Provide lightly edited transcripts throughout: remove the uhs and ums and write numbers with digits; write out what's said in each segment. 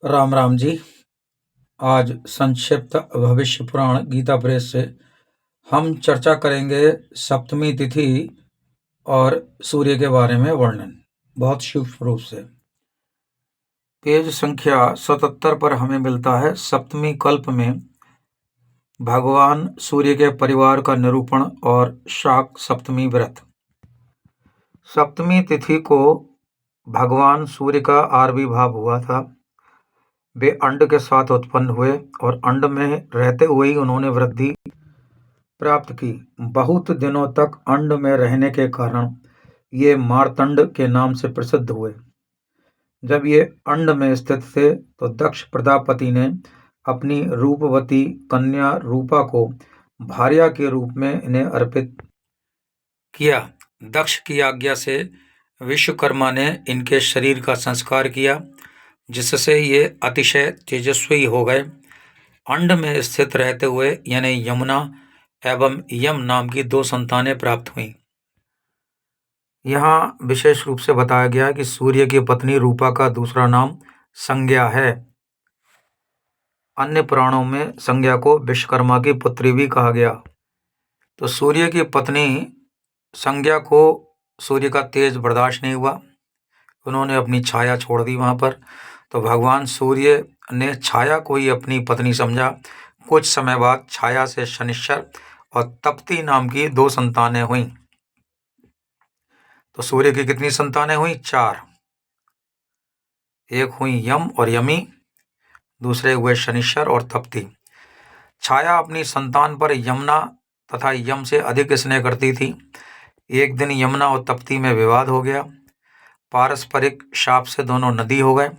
राम राम जी। आज संक्षिप्त भविष्य पुराण गीता प्रेस से हम चर्चा करेंगे सप्तमी तिथि और सूर्य के बारे में वर्णन बहुत सूक्ष्म रूप से। पेज संख्या 77 पर हमें मिलता है सप्तमी कल्प में भगवान सूर्य के परिवार का निरूपण और शाक सप्तमी व्रत। सप्तमी तिथि को भगवान सूर्य का आविर्भाव हुआ था। वे अंड के साथ उत्पन्न हुए और अंड में रहते हुए ही उन्होंने वृद्धि प्राप्त की। बहुत दिनों तक अंड में रहने के कारण ये मार्तंड के नाम से प्रसिद्ध हुए। जब ये अंड में स्थित थे तो दक्ष प्रजापति ने अपनी रूपवती कन्या रूपा को भार्या के रूप में इन्हें अर्पित किया। दक्ष की आज्ञा से विश्वकर्मा ने इनके शरीर का संस्कार किया, जिससे ये अतिशय तेजस्वी हो गए। अंड में स्थित रहते हुए यानी यमुना एवं यम नाम की 2 संतानें प्राप्त हुईं। यहाँ विशेष रूप से बताया गया कि सूर्य की पत्नी रूपा का दूसरा नाम संज्ञा है। अन्य पुराणों में संज्ञा को विश्वकर्मा की पुत्री भी कहा गया। तो सूर्य की पत्नी संज्ञा को सूर्य का तेज बर्दाश्त नहीं हुआ, उन्होंने अपनी छाया छोड़ दी वहां पर। तो भगवान सूर्य ने छाया को ही अपनी पत्नी समझा। कुछ समय बाद छाया से शनिश्चर और तप्ती नाम की 2 संतानें हुईं। तो सूर्य की कितनी संतानें हुई? 4। एक हुई यम और यमी, दूसरे हुए शनिश्चर और तप्ती। छाया अपनी संतान पर यमुना तथा यम से अधिक स्नेह करती थी। एक दिन यमुना और तप्ती में विवाद हो गया। पारस्परिक शाप से दोनों नदी हो गए।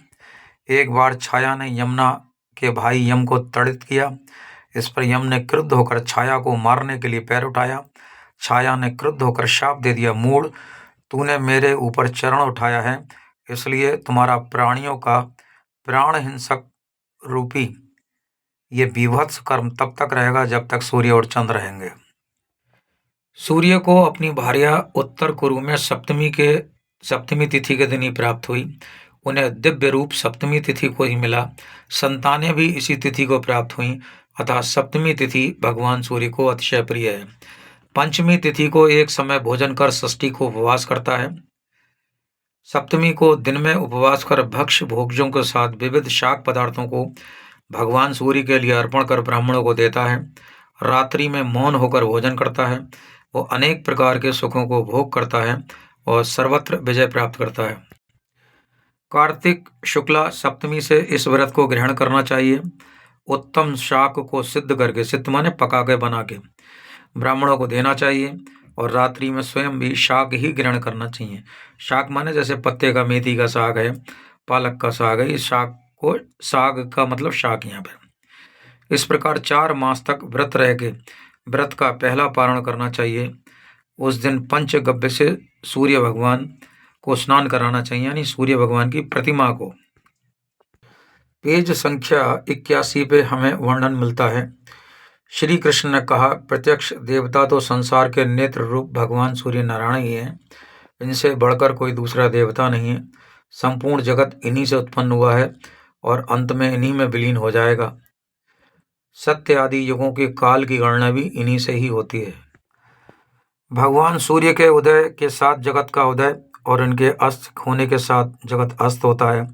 एक बार छाया ने यमुना के भाई यम को ताड़ित किया। इस पर यम ने क्रुद्ध होकर छाया को मारने के लिए पैर उठाया। छाया ने क्रुद्ध होकर शाप दे दिया, मूढ़, तूने मेरे ऊपर चरण उठाया है, इसलिए तुम्हारा प्राणियों का प्राण हिंसक रूपी ये बीभत्स कर्म तब तक रहेगा जब तक सूर्य और चंद्र रहेंगे। सूर्य को अपनी भार्या उत्तर कुरु में सप्तमी तिथि के दिन ही प्राप्त हुई। उन्हें दिव्य रूप सप्तमी तिथि को ही मिला। संतानें भी इसी तिथि को प्राप्त हुईं, अतः सप्तमी तिथि भगवान सूर्य को अतिशय प्रिय है। पंचमी तिथि को एक समय भोजन कर षष्ठी को उपवास करता है। सप्तमी को दिन में उपवास कर भक्ष्य भोज्यों के साथ विविध शाक पदार्थों को भगवान सूर्य के लिए अर्पण कर ब्राह्मणों को देता है। रात्रि में मौन होकर भोजन करता है। वो अनेक प्रकार के सुखों को भोग करता है और सर्वत्र विजय प्राप्त करता है। कार्तिक शुक्ला सप्तमी से इस व्रत को ग्रहण करना चाहिए। उत्तम शाक को सिद्ध करके, सिद्ध माने पका के बना के, ब्राह्मणों को देना चाहिए और रात्रि में स्वयं भी शाक ही ग्रहण करना चाहिए। शाक माने जैसे पत्ते का, मेथी का साग है, पालक का साग है, इस शाक को, साग का मतलब शाक यहाँ पे। इस प्रकार 4 मास तक व्रत रह के व्रत का पहला पारण करना चाहिए। उस दिन पंचगव्य से सूर्य भगवान को स्नान कराना चाहिए, यानी सूर्य भगवान की प्रतिमा को। पेज संख्या 81 पे हमें वर्णन मिलता है। श्री कृष्ण ने कहा, प्रत्यक्ष देवता तो संसार के नेत्र रूप भगवान सूर्य नारायण ही हैं, इनसे बढ़कर कोई दूसरा देवता नहीं है। संपूर्ण जगत इन्हीं से उत्पन्न हुआ है और अंत में इन्हीं में विलीन हो जाएगा। सत्य आदि युगों के काल की गणना भी इन्हीं से ही होती है। भगवान सूर्य के उदय के साथ जगत का उदय और इनके अस्त होने के साथ जगत अस्त होता है।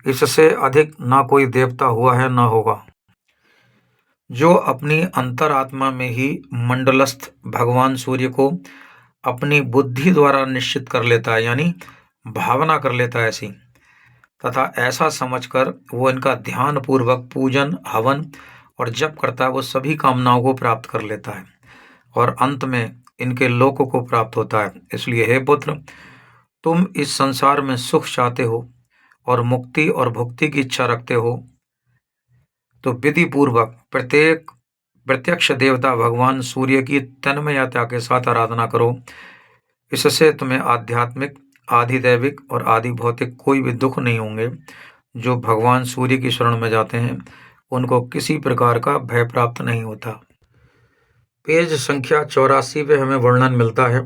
इससे अधिक ना कोई देवता हुआ है ना होगा। जो अपनी अंतरात्मा में ही मंडलस्थ भगवान सूर्य को अपनी बुद्धि द्वारा निश्चित कर लेता है, यानी भावना कर लेता है ऐसी, तथा ऐसा समझकर वो इनका ध्यान पूर्वक पूजन, हवन और जप करता है, वो सभी कामनाओं को प्राप्त कर लेता है और अंत में इनके लोक को प्राप्त होता है। इसलिए हे पुत्र, तुम इस संसार में सुख चाहते हो और मुक्ति और भुक्ति की इच्छा रखते हो, तो विधि पूर्वक प्रत्यक्ष देवता भगवान सूर्य की तन्मयता के साथ आराधना करो। इससे तुम्हें आध्यात्मिक, आधिदैविक और आदि भौतिक कोई भी दुख नहीं होंगे। जो भगवान सूर्य की शरण में जाते हैं उनको किसी प्रकार का भय प्राप्त नहीं होता। पेज संख्या 84 पे हमें वर्णन मिलता है,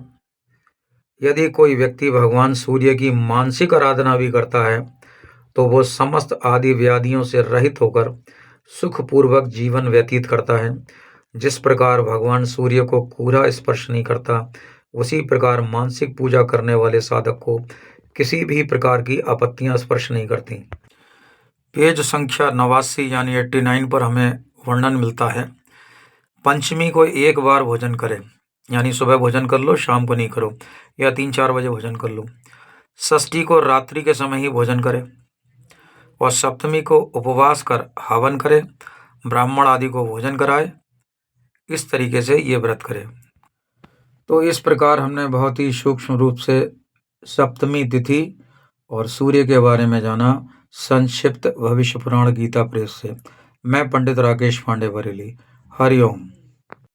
यदि कोई व्यक्ति भगवान सूर्य की मानसिक आराधना भी करता है तो वो समस्त आदि व्याधियों से रहित होकर सुखपूर्वक जीवन व्यतीत करता है। जिस प्रकार भगवान सूर्य को पूरा स्पर्श नहीं करता, उसी प्रकार मानसिक पूजा करने वाले साधक को किसी भी प्रकार की आपत्तियां स्पर्श नहीं करती। पेज संख्या 89 यानी 89 पर हमें वर्णन मिलता है। पंचमी को एक बार भोजन करें, यानी सुबह भोजन कर लो, शाम को नहीं करो, या 3-4 बजे भोजन कर लो। षष्ठी को रात्रि के समय ही भोजन करें और सप्तमी को उपवास कर हवन करें, ब्राह्मण आदि को भोजन कराए। इस तरीके से ये व्रत करें। तो इस प्रकार हमने बहुत ही सूक्ष्म रूप से सप्तमी तिथि और सूर्य के बारे में जाना संक्षिप्त भविष्य पुराण गीता प्रेस से। मैं पंडित राकेश पांडे, बरेली। हरिओम।